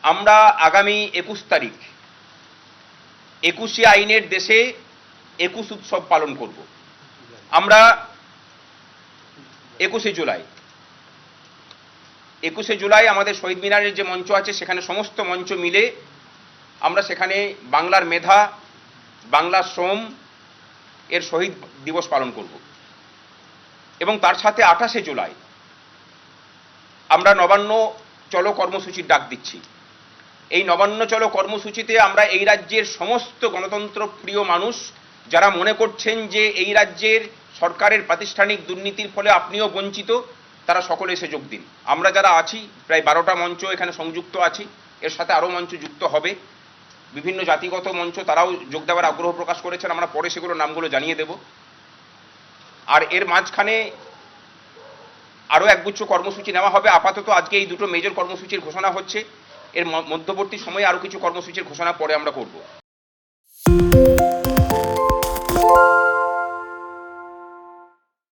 আমরা আগামী 21 তারিখ 21শে আইনের দেশে 21 উৎসব পালন করব। আমরা 21শে জুলাই আমাদের শহীদ মিনারের যে মঞ্চ আছে সেখানে সমস্ত মঞ্চ মিলে আমরা সেখানে বাংলার মেধা, বাংলার শ্রম এর শহীদ দিবস পালন করব। এবং তার সাথে 28শে জুলাই আমরা নবান্ন চলো কর্মসূচির ডাক দিচ্ছি। এই নবান্ন চলো কর্মসূচিতে আমরা এই রাজ্যের সমস্ত গণতন্ত্র প্রিয় মানুষ যারা মনে করছেন যে এই রাজ্যের সরকারের প্রাতিষ্ঠানিক দুর্নীতির ফলে আপনিও বঞ্চিত, তারা সকলে এসে যোগ দিন। আমরা যারা আছি প্রায় 12টা মঞ্চ এখানে সংযুক্ত আছি, এর সাথে আরও মঞ্চ যুক্ত হবে। বিভিন্ন জাতিগত মঞ্চ তারাও যোগ দেওয়ার আগ্রহ প্রকাশ করেছেন, আমরা পরে সেগুলো নামগুলো জানিয়ে দেব। আর এর মাঝখানে আরও একগুচ্ছ কর্মসূচি নেওয়া হবে। আপাতত আজকে এই দুটো মেজর কর্মসূচির ঘোষণা হচ্ছে, এর মধ্যবর্তী সময়ে আরও কিছু কর্মসূচির ঘোষণা পরে আমরা করব।